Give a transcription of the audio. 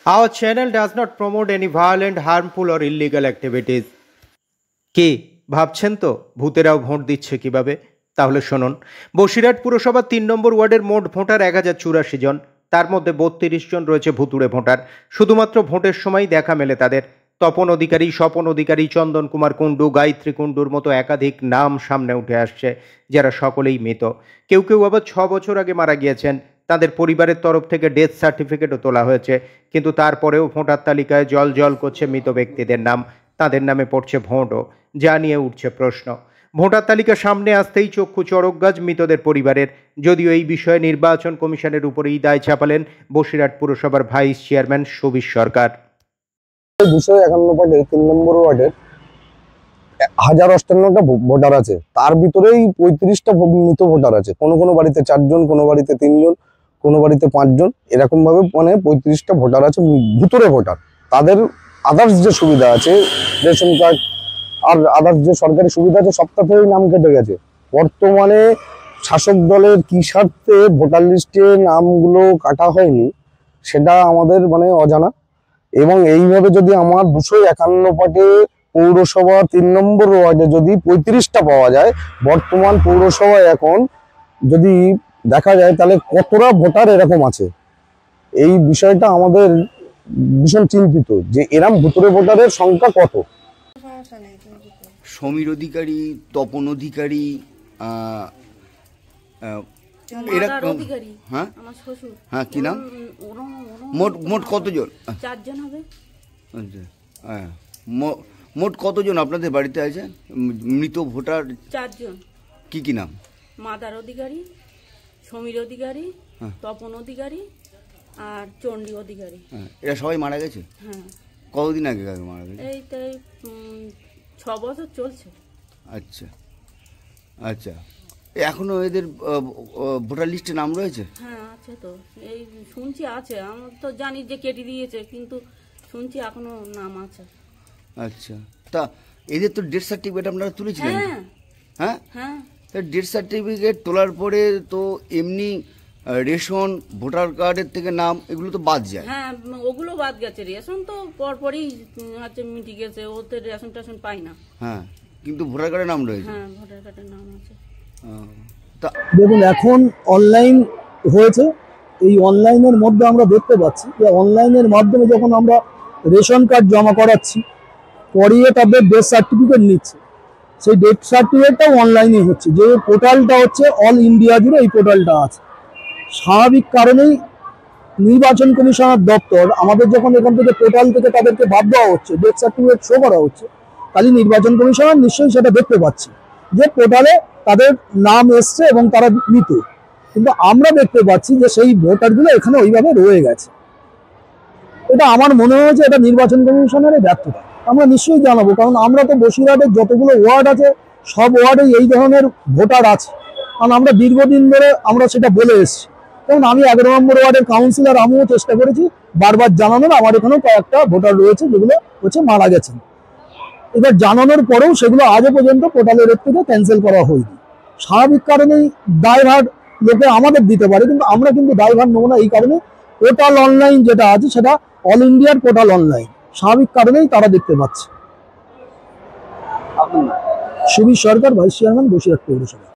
Our channel does not promote any violent, harmful, or illegal activities. কি ভাবছেন তো ভূতেরাও vote দিচ্ছে কিভাবে? তাহলে শুনুন। বসিরহাট পুরসভা ৩ নম্বর ওয়ার্ডের মোট ভোটার ১০৮৪ জন। তার মধ্যে ৩২ জন রয়েছে ভুতুড়ে ভোটার। শুধুমাত্র ভোটের সময় দেখা মেলে তাদের। তপন অধিকারী, স্বপন অধিকারী, চন্দন কুমার কুণ্ডু, গায়ত্রী কুণ্ডুর মতো একাধিক নাম সামনে উঠে আসছে, যারা সকলেই মৃত। কেউ কেউ আবার ৬ বছর আগে মারা গিয়েছেন। তাদের পরিবারের তরফ থেকে ডেথ সার্টিফিকেটও তোলা হয়েছে, কিন্তু তারপরেও ভোটার তালিকায় জল করছে মৃত ব্যক্তিদের নাম। তাদের নামে পড়ছে ভোটও, যা নিয়ে উঠছে প্রশ্ন। ভোটার তালিকা সামনে আসতেই চক্ষু চড়ক গাছ মৃতদের পরিবারের। যদিও এই বিষয়ে নির্বাচন কমিশনের উপরেই দায় চাপালেন বসিরহাট পুরসভার ভাইস চেয়ারম্যান সুবীর সরকার। 251 3 নম্বর ওয়ার্ডের 1058টা ভোটার আছে, তার ভিতরেই 35টা মৃত ভোটার আছে। কোনো বাড়িতে 4 জন, কোনো বাড়িতে 3 জন, কোনো বাড়িতে 5 জন, এরকম ভাবে মানে 35টা ভোটার আছে ভুতুড়ে ভোটার। তাদের আদার্স যে সুবিধা আছে, রেশন কার্ড আর আদার্স যে সরকারি সুবিধা আছে, সবটাতেই নাম কেটে গেছে। বর্তমানে শাসক দলের কি স্বার্থে ভোটার লিস্টে নামগুলো কাটা হয়নি সেটা আমাদের মানে অজানা। এবং এইভাবে যদি আমার 251 পৌরসভা 3 নম্বর ওয়ার্ডে যদি 35টা পাওয়া যায়, বর্তমান পৌরসভায় এখন যদি দেখা যায় তাহলে কতটা ভোটার এরকম আছে, এই বিষয়টা আমাদের ভীষণ চিন্তিত যে এরম ভুতুড়ে ভোটারের সংখ্যা কত। সমীর অধিকারী, তপন অধিকারী, হ্যাঁ হ্যাঁ, কি নাম? মোট কতজন? 4 জন হবে। আচ্ছা, হ্যাঁ, মোট কতজন আপনাদের বাড়িতে আছে মৃত ভোটার? 4 জন। কি নাম? মাদার অধিকারী, সমীর অধিকারী, তপন অধিকারী আর চণ্ডী অধিকারী। এরা সবাই মারা গেছে? হ্যাঁ। কতদিন আগে মারা গেছে? এই তো 6 বছর চলছে। আচ্ছা আচ্ছা, এখনো এদের ভোটার লিস্টে নাম রয়েছে? হ্যাঁ আছে তো, এই শুনছি আছে, আমরা তো জানি যে কেটে দিয়েছে, কিন্তু শুনছি এখনো নাম আছে। আচ্ছা, তা এদের তো ডেথ সার্টিফিকেট আপনারা তুলেছিলেন? হ্যাঁ হ্যাঁ, ডেথ সার্টিফিকেট তোলার পরে তো এমনি রেশন, ভোটার কার্ডের থেকে নাম এগুলো তো বাদ যায়। হ্যাঁ, ওগুলো বাদ গেছে। রেশন তো পরপরই হচ্ছে মিটে গেছে, ওদের রেশন টেশন পাই না। হ্যাঁ, কিন্তু ভোটার কার্ডের নাম রয়েছে। হ্যাঁ, ভোটার কার্ডের নাম আছে। দেখুন, এখন অনলাইন হয়েছে, এই অনলাইনের মধ্যে আমরা দেখতে পাচ্ছি যে অনলাইনের মাধ্যমে যখন আমরা রেশন কার্ড জমা করাচ্ছি, করিয়ে তাদের ডেথ সার্টিফিকেট নিচ্ছে, সেই ডেথ সার্টিফিকেটটাও অনলাইনে হচ্ছে। যে পোর্টালটা হচ্ছে অল ইন্ডিয়া জুড়ে এই পোর্টালটা আছে। স্বাভাবিক কারণেই নির্বাচন কমিশনার দপ্তর আমাদের যখন এখান থেকে পোর্টাল থেকে তাদেরকে বাদ দেওয়া হচ্ছে, ডেথ সার্টিফিকেট শো করা হচ্ছে, তাহলে নির্বাচন কমিশনার নিশ্চয়ই সেটা দেখতে পাচ্ছে যে পোর্টালে তাদের নাম এসছে এবং তারা মৃত। কিন্তু আমরা দেখতে পাচ্ছি যে সেই ভোটারগুলো এখানে ওইভাবে রয়ে গেছে। এটা আমার মনে হয়েছে এটা নির্বাচন কমিশনারের ব্যর্থতা। আমরা নিশ্চয়ই জানাবো, কারণ আমরা তো বসিরহাটের যতগুলো ওয়ার্ড আছে সব ওয়ার্ডে এই ধরনের ভোটার আছে, কারণ আমরা দীর্ঘদিন ধরে আমরা সেটা বলে এসেছি। যেমন আমি 11 নম্বর ওয়ার্ডের কাউন্সিলর, আমিও চেষ্টা করেছি বারবার জানানোর, আমার এখানেও কয়েকটা ভোটার রয়েছে যেগুলো হচ্ছে মারা গেছেন। এবার জানানোর পরেও সেগুলো আজও পর্যন্ত পোর্টালের থেকে ক্যান্সেল করা হয়নি। স্বাভাবিক কারণেই দায়ভার লোকে আমাদের দিতে পারে, কিন্তু আমরা কিন্তু দায়ভার নেব না। এই কারণে পোর্টাল অনলাইন যেটা আছে সেটা অল ইন্ডিয়ার পোর্টাল অনলাইন, স্বাভাবিক কারণেই তারা দেখতে পাচ্ছে। সুবীর সরকার, ভাইস চেয়ারম্যান, বসিরহাট পৌরসভা।